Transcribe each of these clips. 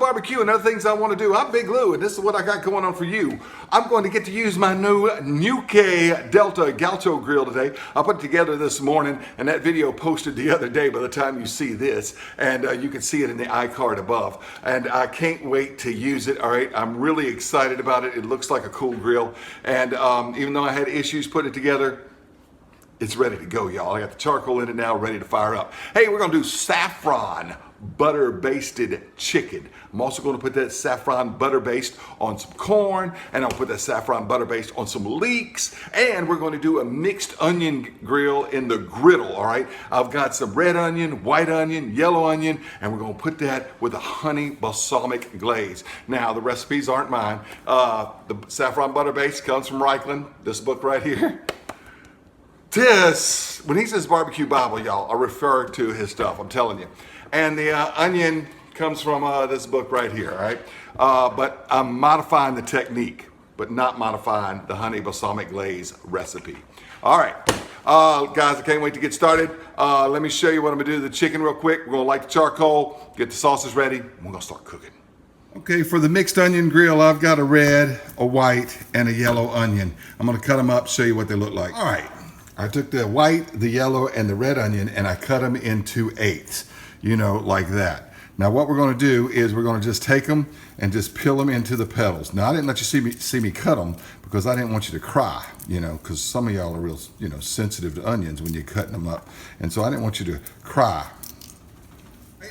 barbecue and other things I want to do. I'm Big Lou, and this is what I got going on for you. I'm going to get to use my new Ñuke Delta Gaucho grill today. I put it together this morning, and that video posted the other day by the time you see this, and you can see it in the iCard above. And I can't wait to use it, all right? I'm really excited about it. It looks like a cool grill, and even though I had issues putting it together, it's ready to go, y'all. I got the charcoal in it now, ready to fire up. Hey, we're gonna do saffron butter basted chicken. I'm also gonna put that saffron butter based on some corn, and I'll put that saffron butter based on some leeks, and we're gonna do a mixed onion grill in the griddle, all right? I've got some red onion, white onion, yellow onion, and we're gonna put that with a honey balsamic glaze. Now, the recipes aren't mine. The saffron butter base comes from Reichland, this book right here. This, when he says barbecue Bible, y'all, I refer to his stuff, I'm telling you. And the onion comes from this book right here, all right? But I'm modifying the technique, but not modifying the honey balsamic glaze recipe. All right, guys, I can't wait to get started. Let me show you what I'm gonna do to the chicken real quick. We're gonna light the charcoal, get the sauces ready, and we're gonna start cooking. Okay, for the mixed onion grill, I've got a red, a white, and a yellow onion. I'm gonna cut them up, show you what they look like. All right. I took the white, the yellow, and the red onion, and I cut them into eighths, you know, like that. Now what we're gonna do is we're gonna just take them and just peel them into the petals. Now I didn't let you see me cut them because I didn't want you to cry, you know, because some of y'all are real, you know, sensitive to onions when you're cutting them up. And so I didn't want you to cry.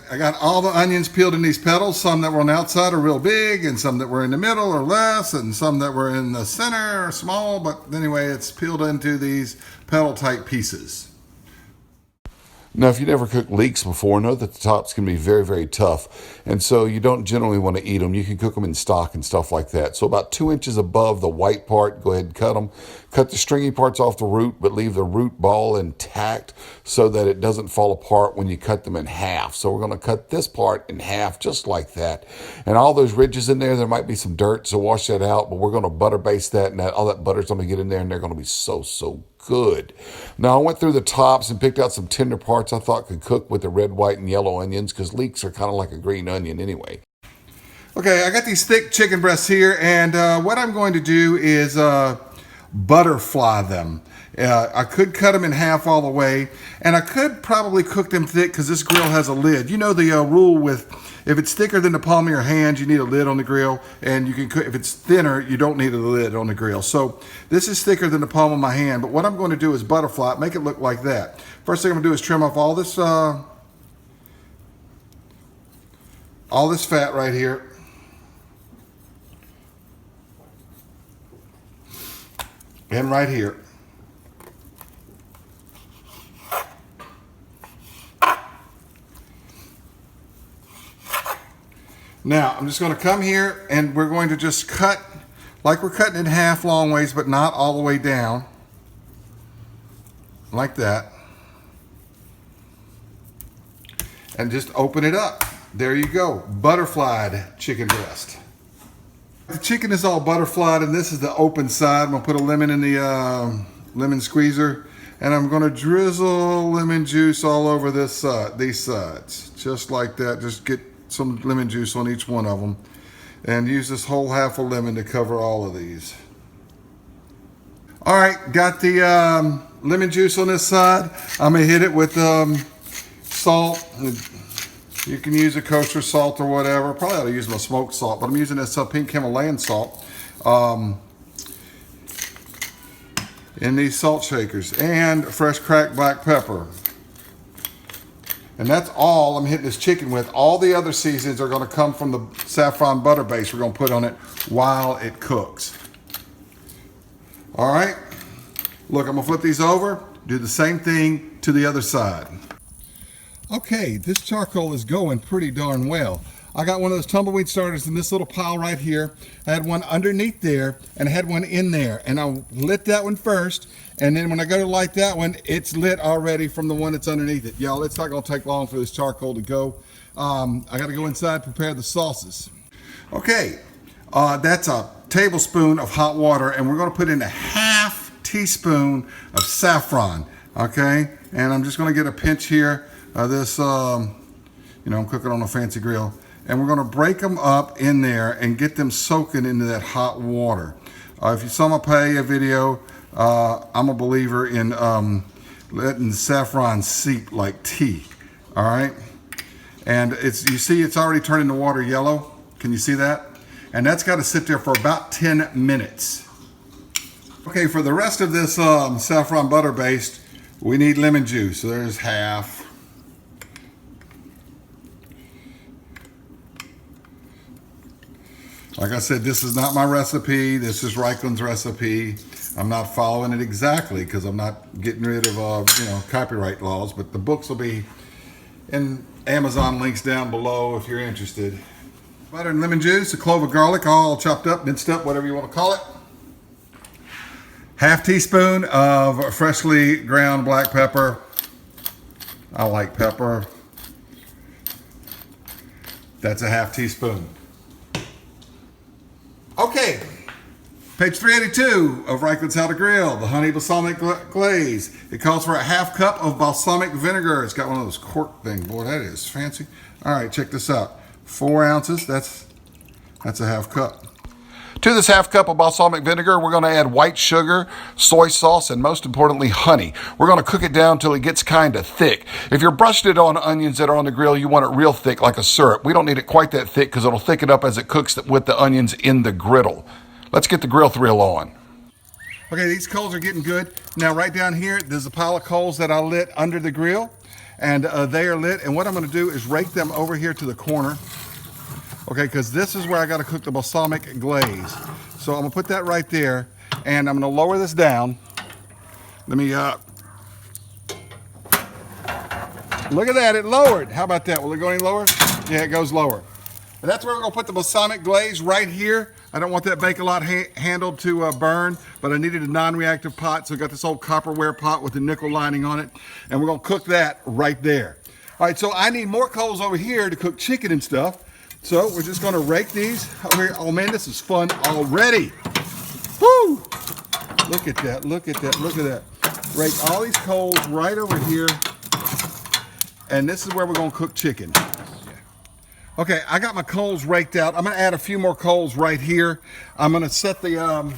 I got all the onions peeled in these petals. Some that were on the outside are real big, and some that were in the middle are less, and some that were in the center are small. But anyway, it's peeled into these petal type pieces. Now, if you never cooked leeks before, know that the tops can be very, very tough. And so you don't generally want to eat them. You can cook them in stock and stuff like that. So about 2 inches above the white part, go ahead and cut them. Cut the stringy parts off the root, but leave the root ball intact so that it doesn't fall apart when you cut them in half. So we're going to cut this part in half just like that. And all those ridges in there might be some dirt, so wash that out. But we're going to butter baste that, and all that butter's going to get in there, and they're going to be so, so good. Now I went through the tops and picked out some tender parts I thought could cook with the red, white, and yellow onions, because leeks are kind of like a green onion anyway. Okay, I got these thick chicken breasts here, and what I'm going to do is butterfly them. I could cut them in half all the way, and I could probably cook them thick because this grill has a lid. You know the rule with, if it's thicker than the palm of your hand, you need a lid on the grill, and you can cook, if it's thinner, you don't need a lid on the grill. So this is thicker than the palm of my hand, but what I'm going to do is butterfly it, make it look like that. First thing I'm going to do is trim off all this fat right here. And right here. Now, I'm just going to come here and we're going to just cut like we're cutting in half long ways, but not all the way down. Like that. And just open it up. There you go. Butterflied chicken breast. The chicken is all butterflied, and this is the open side. I'm going to put a lemon in the lemon squeezer, and I'm going to drizzle lemon juice all over this these sides. Just like that. Just get some lemon juice on each one of them, and use this whole half a lemon to cover all of these. All right, got the lemon juice on this side. I'm going to hit it with salt. You can use a kosher salt or whatever. Probably ought to use my smoked salt, but I'm using this pink Himalayan salt in these salt shakers, and fresh cracked black pepper. And that's all I'm hitting this chicken with. All the other seasonings are going to come from the saffron butter base we're going to put on it while it cooks. All right, look, I'm going to flip these over, do the same thing to the other side. Okay, this charcoal is going pretty darn well. I got one of those tumbleweed starters in this little pile right here. I had one underneath there, and I had one in there. And I lit that one first, and then when I go to light that one, it's lit already from the one that's underneath it. Y'all, it's not gonna take long for this charcoal to go. I gotta go inside, prepare the sauces. Okay, that's a tablespoon of hot water, and we're gonna put in a half teaspoon of saffron, okay? And I'm just gonna get a pinch here of this, you know, I'm cooking on a fancy grill. and we're going to break them up in there and get them soaking into that hot water. If you saw my paella video, I'm a believer in letting saffron seep like tea. All right, and you see it's already turning the water yellow. Can you see that? And that's got to sit there for about 10 minutes. Okay, for the rest of this saffron butter based, we need lemon juice. So there's half. Like I said, this is not my recipe. This is Reikland's recipe. I'm not following it exactly because I'm not getting rid of copyright laws, but the books will be in Amazon links down below if you're interested. Butter and lemon juice, a clove of garlic, all chopped up, minced up, whatever you want to call it. Half teaspoon of freshly ground black pepper. I like pepper. That's a half teaspoon. Okay, page 382 of Reikland's How to Grill, the honey balsamic glaze. It calls for a half cup of balsamic vinegar. It's got one of those cork things. Boy, that is fancy. All right, check this out. 4 ounces, that's a half cup. To this half cup of balsamic vinegar, we're going to add white sugar, soy sauce, and most importantly, honey. We're going to cook it down until it gets kind of thick. If you're brushing it on onions that are on the grill, you want it real thick like a syrup. We don't need it quite that thick because it'll thicken up as it cooks with the onions in the griddle. Let's get the grill thrill on. Okay, these coals are getting good. Now right down here, there's a pile of coals that I lit under the grill, and they are lit. And what I'm going to do is rake them over here to the corner. Okay, because this is where I got to cook the balsamic glaze. So I'm going to put that right there, and I'm going to lower this down. Let me, look at that, it lowered. How about that? Will it go any lower? Yeah, it goes lower. And that's where we're going to put the balsamic glaze right here. I don't want that Bake-A-Lot handle to burn, but I needed a non-reactive pot, so I got this old copperware pot with the nickel lining on it, and we're going to cook that right there. All right, so I need more coals over here to cook chicken and stuff. So we're just going to rake these over here. Oh man, this is fun already. Woo! Look at that, look at that, look at that. Rake all these coals right over here. And this is where we're going to cook chicken. Okay, I got my coals raked out. I'm going to add a few more coals right here. I'm going to set the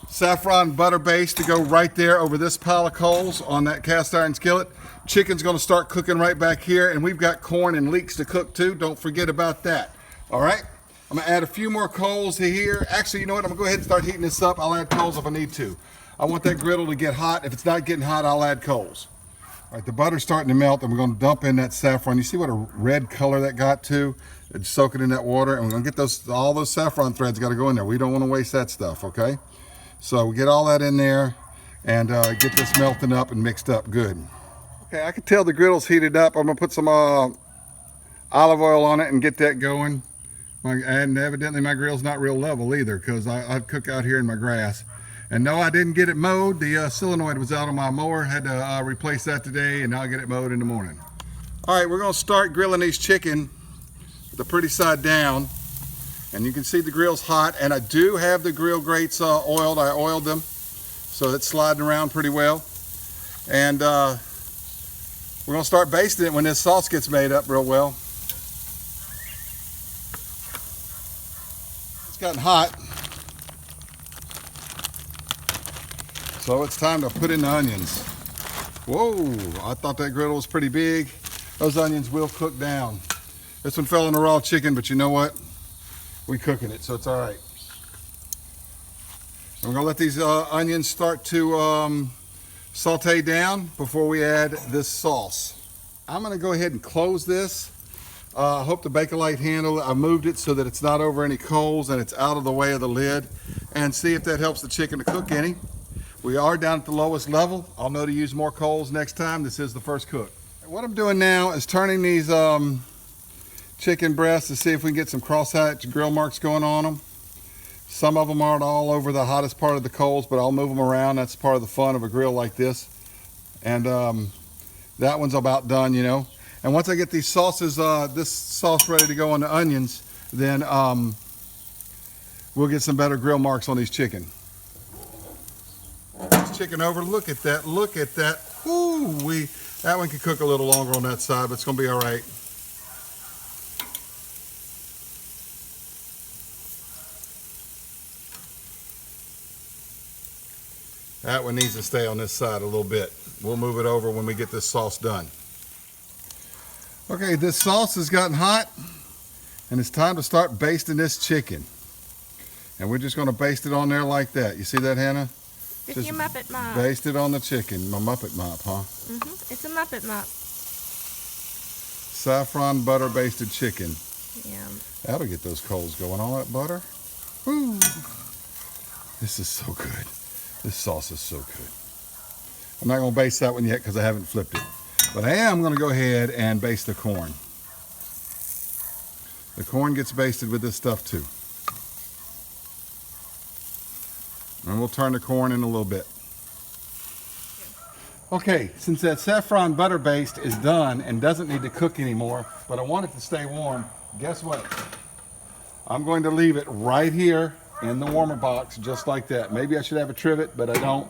saffron butter base to go right there over this pile of coals on that cast iron skillet. Chicken's going to start cooking right back here, and we've got corn and leeks to cook too. Don't forget about that. All right, I'm going to add a few more coals here. Actually, you know what? I'm going to go ahead and start heating this up. I'll add coals if I need to. I want that griddle to get hot. If it's not getting hot, I'll add coals. All right, the butter's starting to melt, and we're going to dump in that saffron. You see what a red color that got to? It's soaking in that water, and we're going to get all those saffron threads got to go in there. We don't want to waste that stuff, okay? So we get all that in there and get this melting up and mixed up good. Okay, I can tell the griddle's heated up. I'm gonna put some olive oil on it and get that going. And evidently my grill's not real level either because I cook out here in my grass. And no, I didn't get it mowed. The solenoid was out on my mower. Had to replace that today, and I'll get it mowed in the morning. All right, we're gonna start grilling these chicken with the pretty side down. And you can see the grill's hot, and I do have the grill grates oiled. I oiled them, so it's sliding around pretty well. And we're gonna start basting it when this sauce gets made up real well. It's gotten hot, so it's time to put in the onions. Whoa, I thought that griddle was pretty big. Those onions will cook down. This one fell in the raw chicken, but you know what? We cooking it, so it's all right. And we're gonna let these onions start to saute down before we add this sauce. I'm gonna go ahead and close this. I hope the Bake-A-Lite handle, I moved it so that it's not over any coals and it's out of the way of the lid, and see if that helps the chicken to cook any. We are down at the lowest level. I'll know to use more coals next time. This is the first cook. What I'm doing now is turning these chicken breasts to see if we can get some crosshatch grill marks going on them. Some of them aren't all over the hottest part of the coals, but I'll move them around. That's part of the fun of a grill like this. And that one's about done, you know. And once I get these sauces, this sauce ready to go on the onions, then we'll get some better grill marks on these chicken. This chicken over, look at that, look at that. Ooh, that one can cook a little longer on that side, but it's gonna be all right. That one needs to stay on this side a little bit. We'll move it over when we get this sauce done. Okay, this sauce has gotten hot, and it's time to start basting this chicken. And we're just going to baste it on there like that. You see that, Hannah? With your Muppet mop. Baste it on the chicken. My Muppet mop, huh? It's a Muppet mop. Saffron butter basted chicken. Yeah. That'll get those coals going. All that butter. Woo! This is so good. This sauce is so good. I'm not going to baste that one yet because I haven't flipped it. But I am going to go ahead and baste the corn. The corn gets basted with this stuff too. And we'll turn the corn in a little bit. Okay, since that saffron butter baste is done and doesn't need to cook anymore, but I want it to stay warm, guess what? I'm going to leave it right here in the warmer box just like that. Maybe I should have a trivet, but I don't.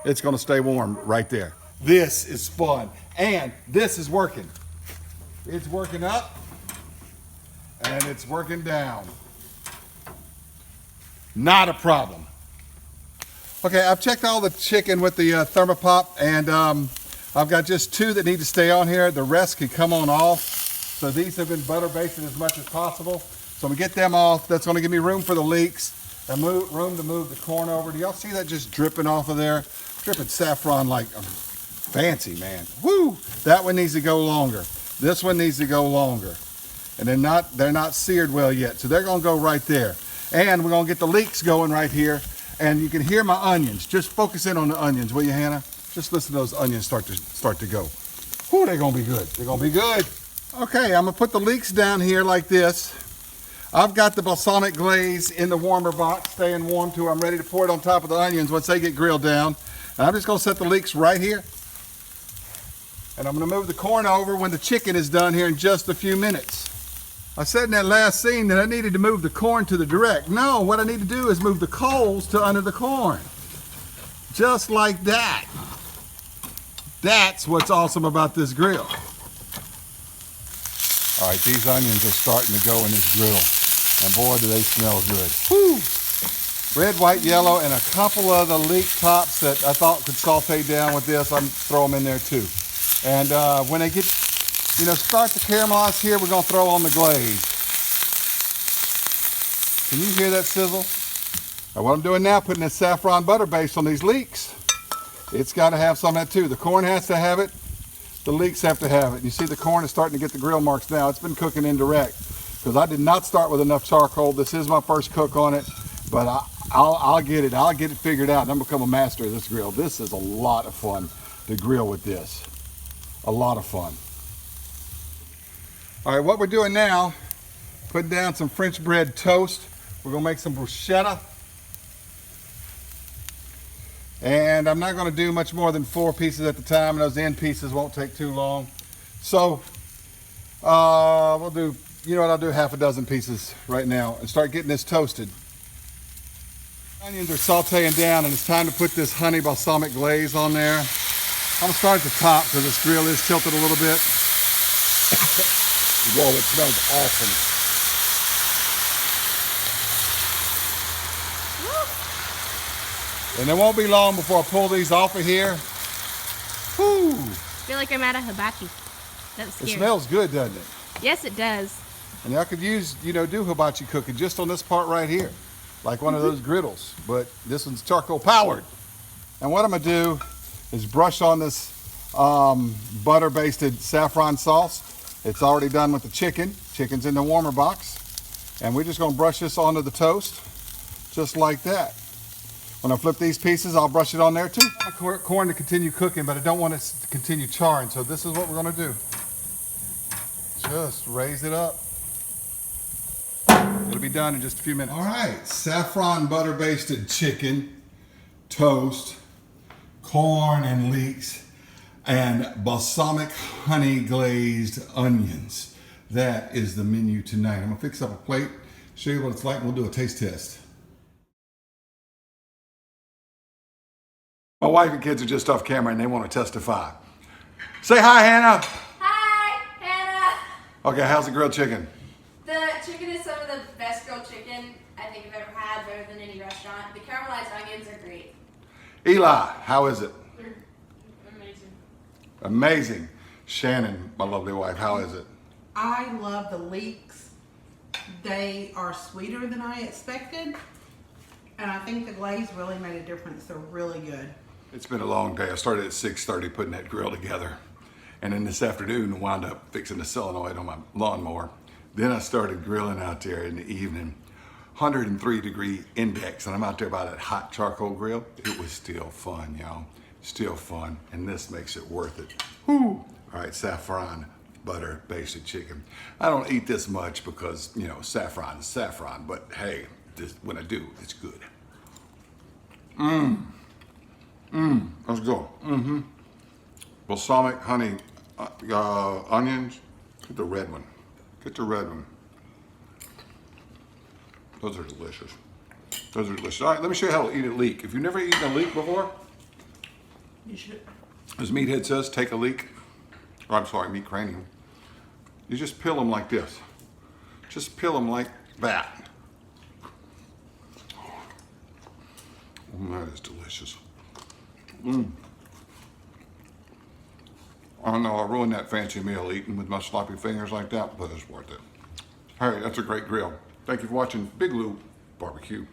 It's going to stay warm right there. This is fun, and this is working. It's working up, and it's working down. Not a problem. Okay, I've checked all the chicken with the thermopop, and I've got just 2 that need to stay on here. The rest can come on off. So these have been butter basted as much as possible. So I'm gonna get them off. That's gonna give me room for the leeks and room to move the corn over. Do y'all see that just dripping off of there? Dripping saffron like fancy, man. Woo! That one needs to go longer. This one needs to go longer. And they're not seared well yet. So they're gonna go right there. And we're gonna get the leeks going right here. And you can hear my onions. Just focus in on the onions, will you, Hannah? Just listen to those onions start to go. Whew, they're gonna be good. They're gonna be good. Okay, I'm gonna put the leeks down here like this. I've got the balsamic glaze in the warmer box, staying warm till I'm ready to pour it on top of the onions once they get grilled down. And I'm just gonna set the leeks right here. And I'm gonna move the corn over when the chicken is done here in just a few minutes. I said in that last scene that I needed to move the corn to the direct. No, what I need to do is move the coals to under the corn. Just like that. That's what's awesome about this grill. All right, these onions are starting to go in this grill. And boy, do they smell good. Woo! Red, white, yellow, and a couple of the leek tops that I thought could saute down with this. I'm throw them in there too. And when they get, start to caramelize here, we're gonna throw on the glaze. Can you hear that sizzle? Now what I'm doing now, putting this saffron butter base on these leeks. It's gotta have some of that too. The corn has to have it, the leeks have to have it. You see the corn is starting to get the grill marks now. It's been cooking indirect because I did not start with enough charcoal. This is my first cook on it, but I'll get it figured out and I'm become a master of this grill. This is a lot of fun to grill with this. A lot of fun. All right, what we're doing now, putting down some French bread toast. We're gonna make some bruschetta. And I'm not gonna do much more than 4 pieces at the time, and those end pieces won't take too long. So, we'll do, I'll do half a dozen pieces right now and start getting this toasted. Onions are sauteing down, and it's time to put this honey balsamic glaze on there. I'm gonna start at the top because this grill is tilted a little bit. Whoa, it smells awesome. And it won't be long before I pull these off of here. Whew. I feel like I'm at a hibachi. That was scary. It smells good, doesn't it? Yes, it does. And y'all could use, do hibachi cooking just on this part right here. Like one of those griddles, but this one's charcoal powered. And what I'm gonna do is brush on this butter basted saffron sauce. It's already done with the chicken. Chicken's in the warmer box. And we're just gonna brush this onto the toast, just like that. When I flip these pieces, I'll brush it on there too. I want corn to continue cooking, but I don't want it to continue charring, so this is what we're gonna do. Just raise it up. It'll be done in just a few minutes. All right, saffron butter basted chicken, toast, corn and leeks, and balsamic honey glazed onions. That is the menu tonight. I'm gonna fix up a plate, show you what it's like, and we'll do a taste test. My wife and kids are just off camera and they want to testify. Say hi, Hannah. Hi, Hannah. Okay, how's the grilled chicken? The chicken is some of the best grilled chicken I think I've ever had, better than any restaurant. The caramelized onions are great. Eli, how is it? Amazing. Amazing. Shannon, my lovely wife, how is it? I love the leeks. They are sweeter than I expected. And I think the glaze really made a difference. They're really good. It's been a long day. I started at 6:30 putting that grill together. And then this afternoon, wound up fixing the solenoid on my lawnmower. Then I started grilling out there in the evening. 103 degree index, and I'm out there by that hot charcoal grill. It was still fun, y'all. Still fun, and this makes it worth it. Woo! All right, saffron, butter, basted chicken. I don't eat this much because, you know, saffron is saffron, but hey, this, when I do, it's good. Let's go. Balsamic, honey, onions. Get the red one. Get the red one. Those are delicious. Those are delicious. All right, let me show you how to eat a leek. If you've never eaten a leek before, You should. as Meathead says, take a leek. Or I'm sorry, meat cranium. You just peel them like this. Just peel them like that. That is delicious. I don't know, I ruined that fancy meal eating with my sloppy fingers like that, but it's worth it. All right, that's a great grill. Thank you for watching Big Lou Barbecue.